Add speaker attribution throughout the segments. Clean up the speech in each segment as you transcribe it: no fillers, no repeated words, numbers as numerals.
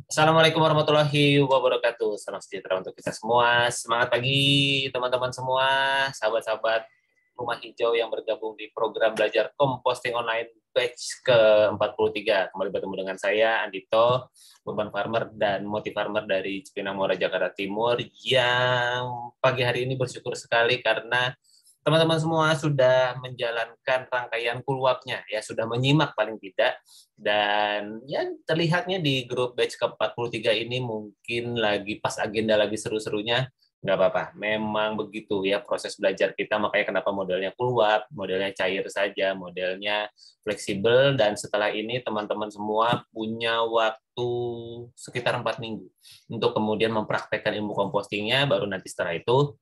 Speaker 1: Assalamualaikum warahmatullahi wabarakatuh. Salam sejahtera untuk kita semua. Semangat pagi teman-teman semua, sahabat-sahabat Rumah Hijau yang bergabung di program belajar komposting online batch ke-43. Kembali bertemu dengan saya, Andito, urban farmer dan multi farmer dari Cipinang Muara, Jakarta Timur, yang pagi hari ini bersyukur sekali karena teman-teman semua sudah menjalankan rangkaian kulwapnya, ya sudah menyimak paling tidak, dan ya terlihatnya di grup batch ke-43 ini mungkin lagi pas agenda lagi seru-serunya. Nggak apa-apa, memang begitu ya proses belajar kita, makanya kenapa modelnya kulwap, modelnya cair saja, modelnya fleksibel, dan setelah ini teman-teman semua punya waktu sekitar 4 minggu untuk kemudian mempraktekkan ilmu compostingnya, baru nanti setelah itu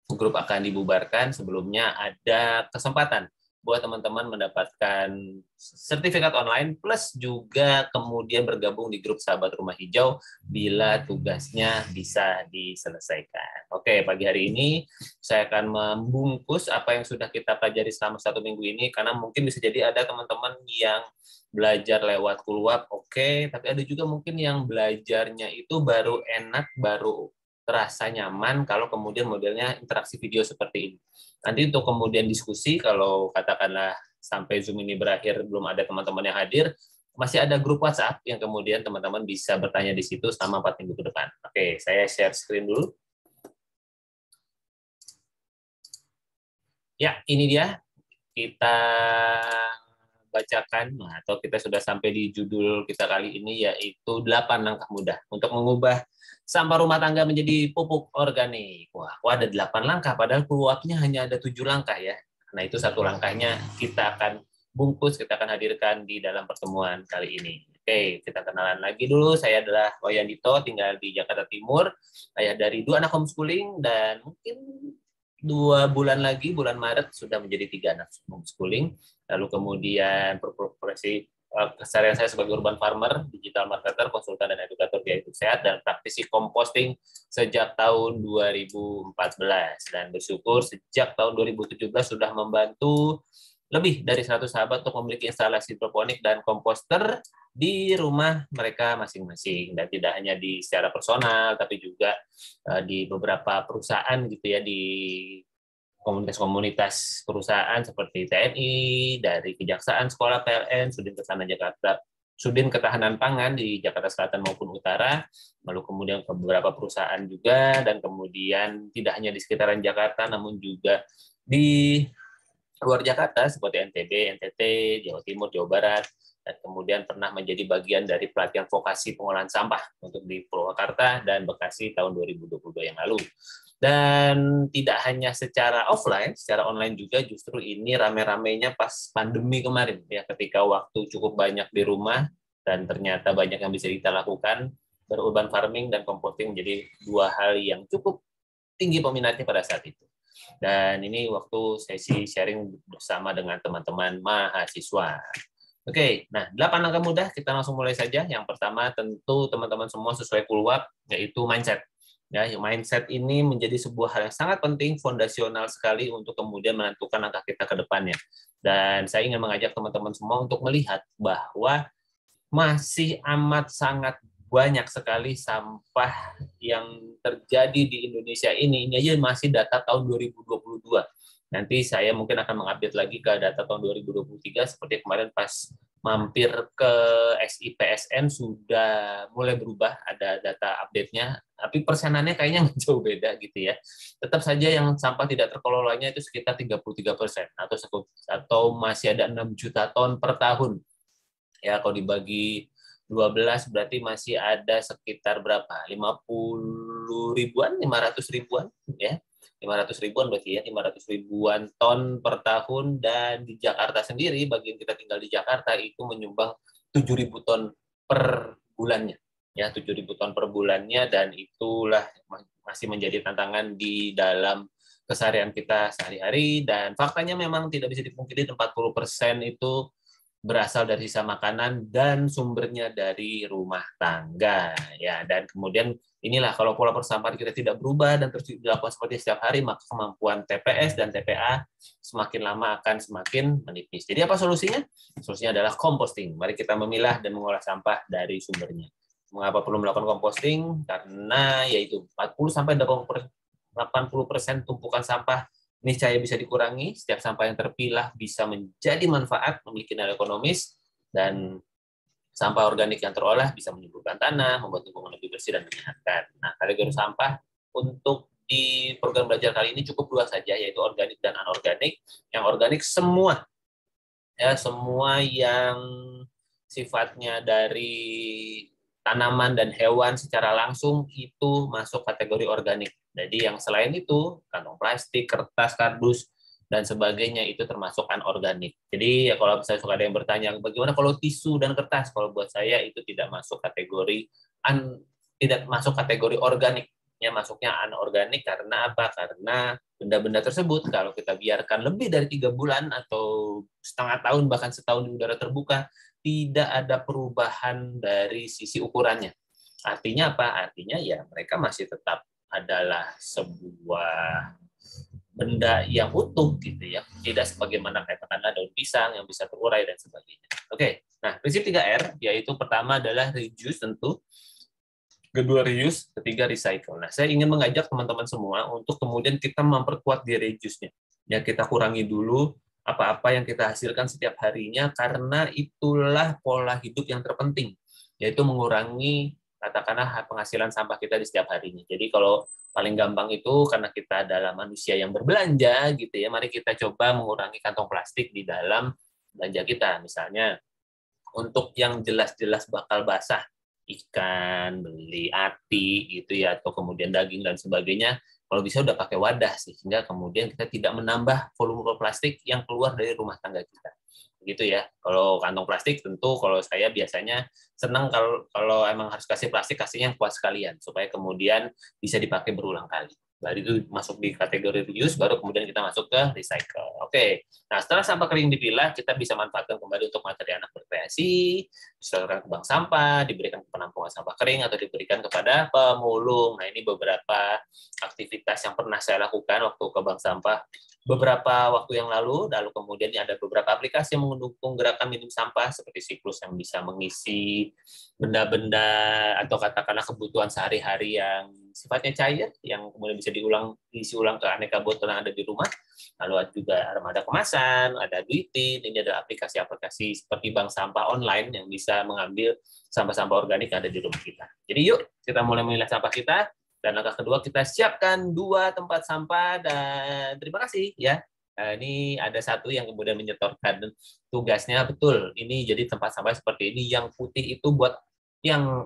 Speaker 1: grup akan dibubarkan. Sebelumnya ada kesempatan buat teman-teman mendapatkan sertifikat online plus juga kemudian bergabung di grup Sahabat Rumah Hijau bila tugasnya bisa diselesaikan. Oke, pagi hari ini saya akan membungkus apa yang sudah kita pelajari selama 1 minggu ini, karena mungkin bisa jadi ada teman-teman yang belajar lewat kulwap, oke, tapi ada juga mungkin yang belajarnya itu baru enak, baru terasa nyaman kalau kemudian modelnya interaksi video seperti ini. Nanti untuk kemudian diskusi, kalau katakanlah sampai Zoom ini berakhir belum ada teman-teman yang hadir, masih ada grup WhatsApp yang kemudian teman-teman bisa bertanya di situ selama 4 minggu ke depan. Oke, saya share screen dulu. Ya, ini dia. Kita bacakan, atau kita sudah sampai di judul kita kali ini, yaitu 8 langkah mudah untuk mengubah sampah rumah tangga menjadi pupuk organik. Wah, ada 8 langkah, padahal keluarnya hanya ada 7 langkah ya. Nah, itu satu langkahnya kita akan bungkus, kita akan hadirkan di dalam pertemuan kali ini. Oke, kita kenalan lagi dulu. Saya adalah Wayan Dito, tinggal di Jakarta Timur. Ayah dari 2 anak homeschooling, dan mungkin 2 bulan lagi, bulan Maret, sudah menjadi 3 anak homeschooling. Lalu kemudian profesi keseharian saya sebagai urban farmer, digital marketer, konsultan dan edukator gaya hidup sehat, dan praktisi composting sejak tahun 2014. Dan bersyukur sejak tahun 2017 sudah membantu lebih dari 100 sahabat untuk memiliki instalasi hidroponik dan komposter di rumah mereka masing-masing. Dan tidak hanya di secara personal, tapi juga di beberapa perusahaan gitu ya, di komunitas-komunitas perusahaan seperti TNI, dari Kejaksaan, Sekolah PLN, Sudin Ketahanan Pangan di Jakarta Selatan maupun Utara, lalu kemudian ke beberapa perusahaan juga, dan kemudian tidak hanya di sekitaran Jakarta, namun juga di luar Jakarta seperti NTB, NTT, Jawa Timur, Jawa Barat, dan kemudian pernah menjadi bagian dari pelatihan vokasi pengolahan sampah untuk di Purwakarta dan Bekasi tahun 2022 yang lalu. Dan tidak hanya secara offline, secara online juga, justru ini rame-ramenya pas pandemi kemarin ya, ketika waktu cukup banyak di rumah dan ternyata banyak yang bisa kita lakukan, berurban farming dan composting menjadi 2 hal yang cukup tinggi peminatnya pada saat itu. Dan ini waktu sesi sharing bersama dengan teman-teman mahasiswa. Oke, nah 8 langkah mudah, kita langsung mulai saja. Yang pertama tentu teman-teman semua sesuai kulwap, yaitu mindset. Ya, mindset ini menjadi sebuah hal yang sangat penting, fondasional sekali untuk kemudian menentukan langkah kita ke depannya. Dan saya ingin mengajak teman-teman semua untuk melihat bahwa masih amat sangat banyak sekali sampah yang terjadi di Indonesia ini. Ini aja masih data tahun 2022. Nanti saya mungkin akan mengupdate lagi ke data tahun 2023, seperti kemarin pas mampir ke SIPSN sudah mulai berubah, ada data update-nya, tapi persenannya kayaknya jauh beda gitu ya. Tetap saja yang sampah tidak terkelolanya itu sekitar 33%, atau masih ada 6 juta ton per tahun. Ya, kalau dibagi 12 berarti masih ada sekitar berapa? 50 ribuan, 500 ribuan ya. 500 ribuan berarti ya, 500 ribuan ton per tahun. Dan di Jakarta sendiri, bagian kita tinggal di Jakarta, itu menyumbang 7.000 ton per bulannya. Ya, 7.000 ton per bulannya, dan itulah masih menjadi tantangan di dalam keseharian kita sehari-hari. Dan faktanya memang tidak bisa dipungkiri, 40% itu berasal dari sisa makanan dan sumbernya dari rumah tangga ya. Dan kemudian inilah, kalau pola persampahan kita tidak berubah dan terus dilakukan seperti setiap hari, maka kemampuan TPS dan TPA semakin lama akan semakin menipis. Jadi apa solusinya? Solusinya adalah composting. Mari kita memilah dan mengolah sampah dari sumbernya. Mengapa perlu melakukan composting? Karena yaitu 40-80% tumpukan sampah niscaya bisa dikurangi. Setiap sampah yang terpilah bisa menjadi manfaat, memiliki nilai ekonomis, dan sampah organik yang terolah bisa menyuburkan tanah, membuat lingkungan lebih bersih dan menyehatkan. Nah, kategori sampah untuk di program belajar kali ini cukup dua saja, yaitu organik dan anorganik. Yang organik semua, ya semua yang sifatnya dari tanaman dan hewan secara langsung itu masuk kategori organik. Jadi yang selain itu, kantong plastik, kertas, kardus, dan sebagainya itu termasuk anorganik. Jadi ya kalau misalnya suka ada yang bertanya, bagaimana kalau tisu dan kertas? Kalau buat saya itu tidak masuk kategori tidak masuk kategori organik. Ya, masuknya anorganik karena apa? Karena benda-benda tersebut kalau kita biarkan lebih dari 3 bulan atau setengah tahun bahkan setahun di udara terbuka, tidak ada perubahan dari sisi ukurannya. Artinya apa? Artinya ya mereka masih tetap adalah sebuah benda yang utuh gitu ya, tidak sebagaimana katakanlah daun pisang yang bisa terurai dan sebagainya. Oke, nah prinsip 3R yaitu pertama adalah reduce tentu, kedua reuse, ketiga recycle. Nah, saya ingin mengajak teman-teman semua untuk kemudian kita memperkuat di reduce-nya. Ya, kita kurangi dulu apa-apa yang kita hasilkan setiap harinya karena itulah pola hidup yang terpenting, yaitu mengurangi katakanlah penghasilan sampah kita di setiap harinya. Jadi kalau paling gampang itu karena kita adalah manusia yang berbelanja gitu ya, mari kita coba mengurangi kantong plastik di dalam belanja kita. Misalnya untuk yang jelas-jelas bakal basah, ikan, beli ati gitu ya, atau kemudian daging dan sebagainya, kalau bisa udah pakai wadah sih, sehingga kemudian kita tidak menambah volume plastik yang keluar dari rumah tangga kita. Gitu ya. Kalau kantong plastik tentu kalau saya biasanya senang kalau emang harus kasih plastik, kasihnya yang kuat sekalian supaya kemudian bisa dipakai berulang kali. Baru itu masuk di kategori reuse, baru kemudian kita masuk ke recycle. Oke, nah setelah sampah kering dipilah, kita bisa manfaatkan kembali untuk materi anak berkreasi, disalurkan ke bank sampah, diberikan ke penampungan sampah kering, atau diberikan kepada pemulung. Nah ini beberapa aktivitas yang pernah saya lakukan waktu ke bank sampah beberapa waktu yang lalu kemudian ada beberapa aplikasi yang mendukung gerakan minim sampah seperti Siklus yang bisa mengisi benda-benda atau katakanlah kebutuhan sehari-hari yang sifatnya cair yang kemudian bisa diisi ulang ke aneka botol yang ada di rumah. Lalu ada juga armada kemasan, ada Duitin, ini adalah aplikasi-aplikasi seperti bank sampah online yang bisa mengambil sampah-sampah organik yang ada di rumah kita. Jadi yuk kita mulai memilah sampah kita. Dan langkah kedua kita siapkan 2 tempat sampah dan terima kasih ya. Ini ada satu yang kemudian menyetorkan tugasnya betul. Ini jadi tempat sampah seperti ini, yang putih itu buat yang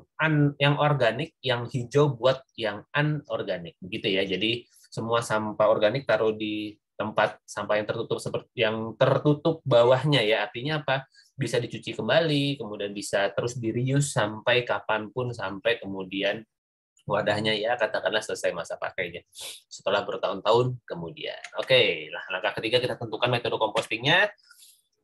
Speaker 1: organik, yang hijau buat yang anorganik begitu ya. Jadi semua sampah organik taruh di tempat sampah yang tertutup seperti yang tertutup bawahnya ya. Artinya apa? Bisa dicuci kembali, kemudian bisa terus di-reuse sampai kapanpun, sampai kemudian wadahnya ya katakanlah selesai masa pakainya setelah bertahun-tahun kemudian. Oke, nah langkah ketiga kita tentukan metode compostingnya.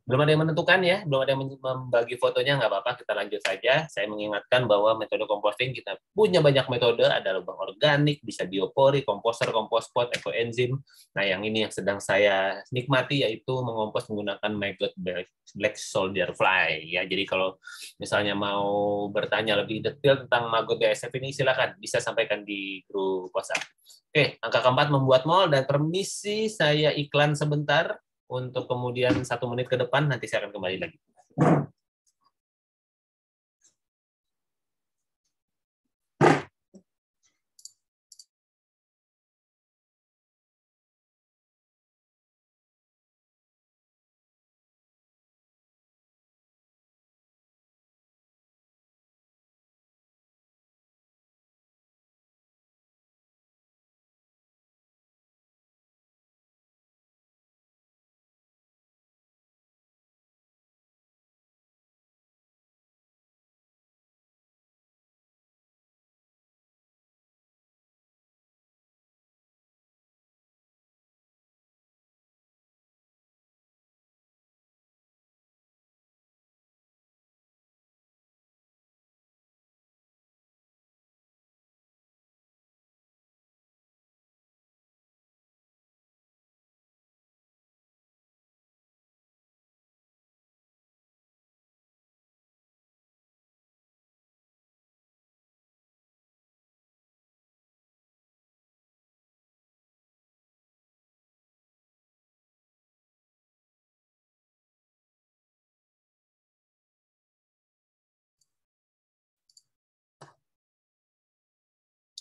Speaker 1: Belum ada yang menentukan ya, belum ada yang membagi fotonya, nggak apa-apa, kita lanjut saja. Saya mengingatkan bahwa metode composting kita punya banyak metode, ada lubang organik, bisa biopori, komposter, kompospot, ekoenzim. Nah, yang ini yang sedang saya nikmati yaitu mengompos menggunakan maggot black soldier fly. Ya, jadi kalau misalnya mau bertanya lebih detail tentang maggot BSF ini, silakan bisa sampaikan di grup WhatsApp. Oke, angka keempat membuat mall, dan permisi saya iklan sebentar untuk kemudian 1 menit ke depan, nanti saya akan kembali lagi.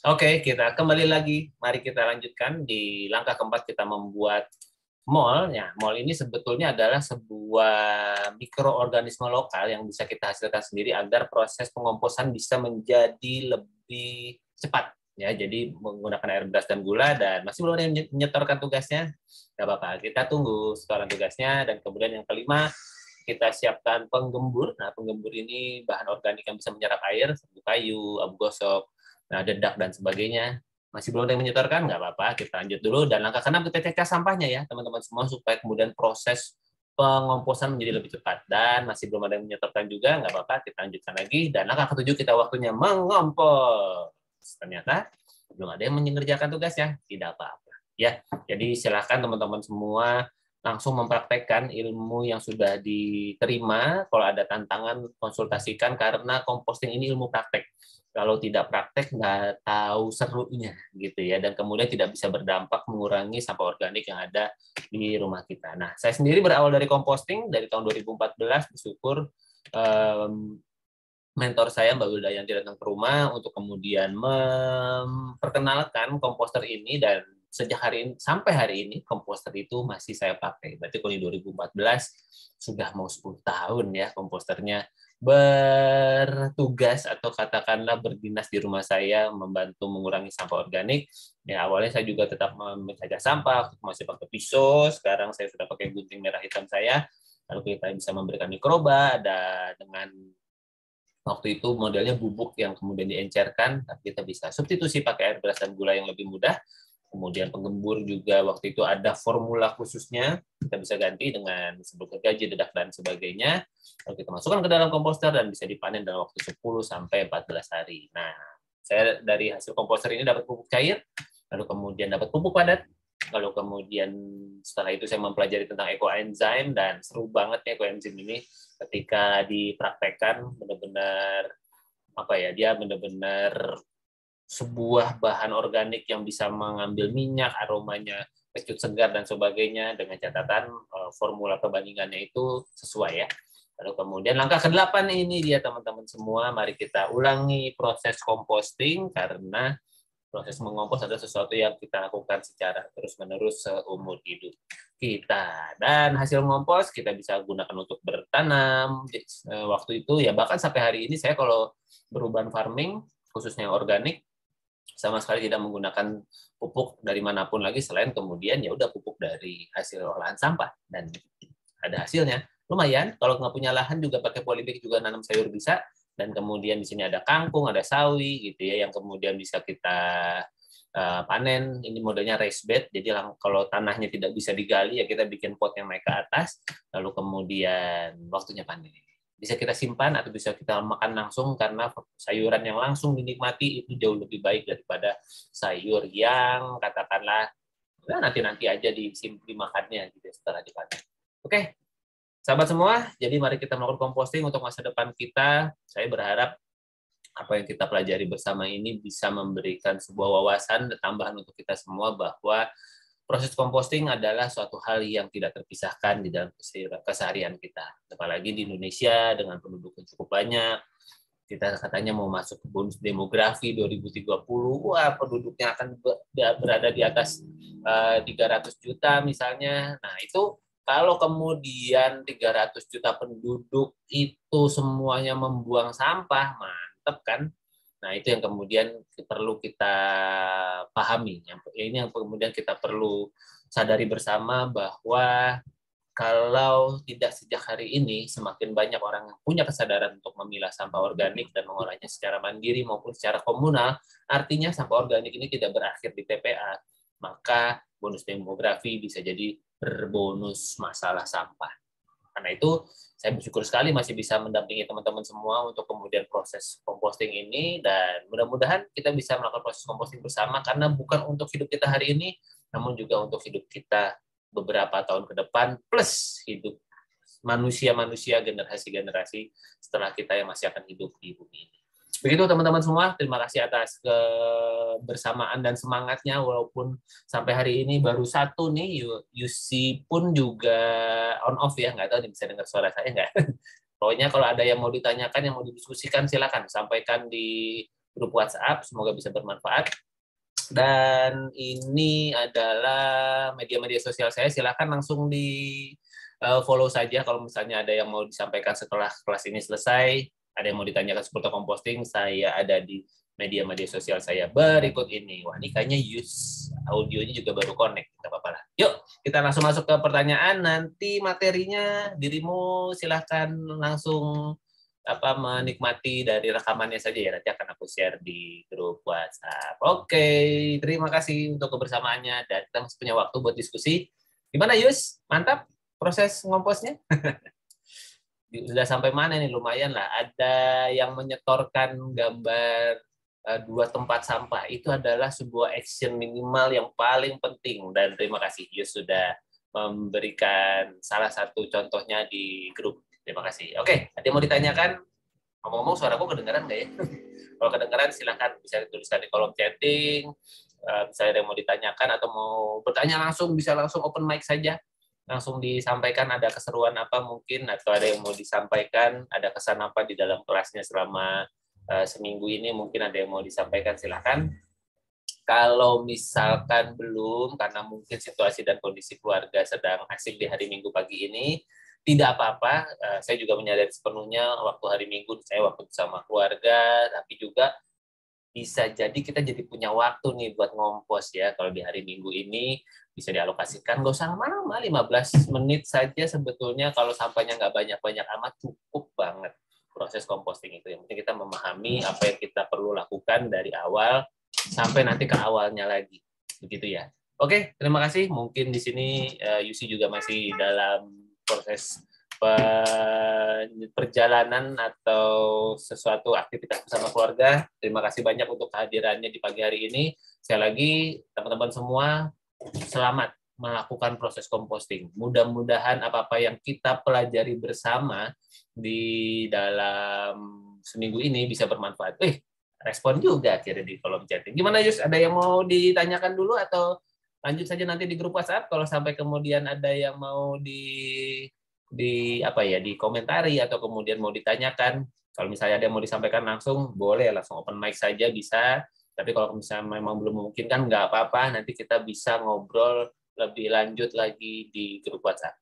Speaker 1: Oke, kita kembali lagi. Mari kita lanjutkan di langkah keempat kita membuat mol. Ya, mol ini sebetulnya adalah sebuah mikroorganisme lokal yang bisa kita hasilkan sendiri agar proses pengomposan bisa menjadi lebih cepat. Ya, jadi menggunakan air beras dan gula dan masih belum ada yang menyetorkan tugasnya. Tidak apa-apa, kita tunggu setoran tugasnya. Dan kemudian yang kelima, kita siapkan penggembur. Nah, penggembur ini bahan organik yang bisa menyerap air, seperti kayu, abu gosok, nah, dedak dan sebagainya. Masih belum ada yang menyetorkan, nggak apa-apa, kita lanjut dulu. Dan langkah keenam kita cek sampahnya ya, teman-teman semua, supaya kemudian proses pengomposan menjadi lebih cepat. Dan masih belum ada yang menyetorkan juga, nggak apa-apa, kita lanjutkan lagi. Dan langkah ketujuh kita waktunya mengompos. Ternyata belum ada yang mengerjakan tugasnya, tidak apa-apa. Ya, jadi silakan teman-teman semua langsung mempraktekkan ilmu yang sudah diterima. Kalau ada tantangan, konsultasikan, karena composting ini ilmu praktek. Kalau tidak praktek, nggak tahu serunya gitu ya, dan kemudian tidak bisa berdampak mengurangi sampah organik yang ada di rumah kita. Nah, saya sendiri berawal dari composting dari tahun 2014, bersyukur mentor saya Mbak Wilda yang datang ke rumah untuk kemudian memperkenalkan komposter ini, dan sejak hari ini sampai hari ini komposter itu masih saya pakai. Berarti kalau di 2014 sudah mau 10 tahun ya komposternya bertugas atau katakanlah berdinas di rumah saya membantu mengurangi sampah organik. Ya, awalnya saya juga tetap mencegah sampah, masih pakai pisau, sekarang saya sudah pakai gunting merah hitam saya. Lalu kita bisa memberikan mikroba, ada dengan waktu itu modelnya bubuk yang kemudian diencerkan, tapi kita bisa substitusi pakai air beras dan gula yang lebih mudah. Kemudian penggembur juga waktu itu ada formula khususnya, kita bisa ganti dengan sebut gaji, dedak, dan sebagainya. Lalu kita masukkan ke dalam komposter dan bisa dipanen dalam waktu 10 sampai 14 hari. Nah, saya dari hasil komposter ini dapat pupuk cair, lalu kemudian dapat pupuk padat, lalu kemudian setelah itu saya mempelajari tentang ekoenzim, dan seru banget ya ekoenzim ini ketika dipraktekkan. Benar-benar apa ya, dia benar-benar sebuah bahan organik yang bisa mengambil minyak, aromanya kecut segar dan sebagainya, dengan catatan formula perbandingannya itu sesuai ya. Lalu kemudian langkah ke-8 ini dia teman-teman semua, mari kita ulangi proses composting, karena proses mengompos adalah sesuatu yang kita lakukan secara terus-menerus seumur hidup kita. Dan hasil ngompos kita bisa gunakan untuk bertanam. Waktu itu ya, bahkan sampai hari ini saya kalau berurban farming, khususnya yang organik, sama sekali tidak menggunakan pupuk dari manapun lagi, selain kemudian ya udah pupuk dari hasil olahan sampah, dan ada hasilnya. Lumayan, kalau nggak punya lahan juga pakai polybag juga nanam sayur bisa. Dan kemudian di sini ada kangkung, ada sawi gitu ya, yang kemudian bisa kita panen. Ini modelnya raised bed, jadi kalau tanahnya tidak bisa digali ya kita bikin pot yang naik ke atas, lalu kemudian waktunya panen. Bisa kita simpan atau bisa kita makan langsung, karena sayuran yang langsung dinikmati itu jauh lebih baik daripada sayur yang katakanlah nanti-nanti aja dimakannya gitu setelah dipanen. Oke, sahabat semua, jadi mari kita melakukan composting untuk masa depan kita. Saya berharap apa yang kita pelajari bersama ini bisa memberikan sebuah wawasan tambahan untuk kita semua, bahwa proses composting adalah suatu hal yang tidak terpisahkan di dalam keseharian kita. Apalagi di Indonesia dengan penduduk yang cukup banyak, kita katanya mau masuk ke bonus demografi 2030, wah penduduknya akan berada di atas 300 juta misalnya. Nah, itu kalau kemudian 300 juta penduduk itu semuanya membuang sampah, mantep kan? Nah, itu yang kemudian perlu kita pahami. Ini yang kemudian kita perlu sadari bersama, bahwa kalau tidak sejak hari ini, semakin banyak orang yang punya kesadaran untuk memilah sampah organik dan mengolahnya secara mandiri maupun secara komunal, artinya sampah organik ini tidak berakhir di TPA. Maka bonus demografi bisa jadi berbonus masalah sampah. Karena itu, saya bersyukur sekali masih bisa mendampingi teman-teman semua untuk kemudian proses composting ini, dan mudah-mudahan kita bisa melakukan proses composting bersama, karena bukan untuk hidup kita hari ini, namun juga untuk hidup kita beberapa tahun ke depan, plus hidup manusia-manusia generasi-generasi setelah kita yang masih akan hidup di bumi ini. Begitu teman-teman semua, terima kasih atas kebersamaan dan semangatnya, walaupun sampai hari ini baru satu nih, UC pun juga on off ya, nggak tahu nih bisa dengar suara saya nggak. Pokoknya kalau ada yang mau ditanyakan, yang mau didiskusikan, silakan sampaikan di grup WhatsApp. Semoga bisa bermanfaat. Dan ini adalah media-media sosial saya. Silakan langsung di follow saja kalau misalnya ada yang mau disampaikan setelah kelas ini selesai, ada yang mau ditanyakan seputar composting, saya ada di media-media sosial saya berikut ini. Wah, ini kayaknya use audionya juga baru connect, nggak apa-apa lah. Yuk, kita langsung masuk ke pertanyaan. Nanti materinya dirimu silahkan langsung menikmati dari rekamannya saja ya. Nanti akan aku share di grup WhatsApp. Oke, terima kasih untuk kebersamaannya dan kita masih punya waktu buat diskusi. Gimana Yus? Mantap proses ngomposnya? Sudah sampai mana nih? Lumayan lah. Ada yang menyetorkan gambar 2 tempat sampah. Itu adalah sebuah action minimal yang paling penting. Dan terima kasih Yus sudah memberikan salah satu contohnya di grup. Terima kasih. Oke, ada yang mau ditanyakan? Ngomong-ngomong, suaraku kedengaran nggak ya? Kalau kedengaran, silakan bisa dituliskan di kolom chatting. Misalnya ada yang mau ditanyakan atau mau bertanya langsung, bisa langsung open mic saja. Langsung disampaikan ada keseruan apa mungkin, atau ada yang mau disampaikan, ada kesan apa di dalam kelasnya selama seminggu ini, mungkin ada yang mau disampaikan, silakan. Kalau misalkan belum, karena mungkin situasi dan kondisi keluarga sedang asik di hari Minggu pagi ini, tidak apa-apa. Saya juga menyadari sepenuhnya waktu hari Minggu, saya waktu bersama keluarga, tapi juga bisa jadi kita jadi punya waktu nih buat ngompos ya. Kalau di hari Minggu ini bisa dialokasikan, nggak usah lama-lama, 15 menit saja sebetulnya. Kalau sampahnya nggak banyak-banyak amat, cukup banget proses composting itu. Yang penting kita memahami apa yang kita perlu lakukan dari awal sampai nanti ke awalnya lagi. Begitu ya. Oke, terima kasih. Mungkin di sini Yusi juga masih dalam proses perjalanan atau sesuatu aktivitas bersama keluarga. Terima kasih banyak untuk kehadirannya di pagi hari ini. Sekali lagi, teman-teman semua, selamat melakukan proses composting. Mudah-mudahan apa-apa yang kita pelajari bersama di dalam seminggu ini bisa bermanfaat. Respon juga akhirnya di kolom chatting. Gimana Yus? Ada yang mau ditanyakan dulu atau lanjut saja nanti di grup WhatsApp? Kalau sampai kemudian ada yang mau dikomentari atau kemudian mau ditanyakan, kalau misalnya ada yang mau disampaikan langsung, boleh langsung open mic saja bisa. Tapi kalau misalnya memang belum memungkinkan, nggak apa-apa, nanti kita bisa ngobrol lebih lanjut lagi di grup WhatsApp.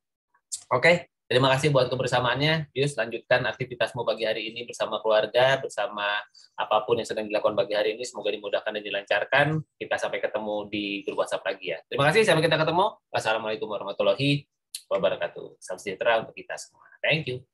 Speaker 1: Oke, terima kasih buat kebersamaannya. Yus, lanjutkan aktivitasmu pagi hari ini bersama keluarga, bersama apapun yang sedang dilakukan pagi hari ini. Semoga dimudahkan dan dilancarkan. Kita sampai ketemu di grup WhatsApp lagi ya. Terima kasih, sampai kita ketemu. Wassalamualaikum warahmatullahi wabarakatuh. Salam sejahtera untuk kita semua. Thank you.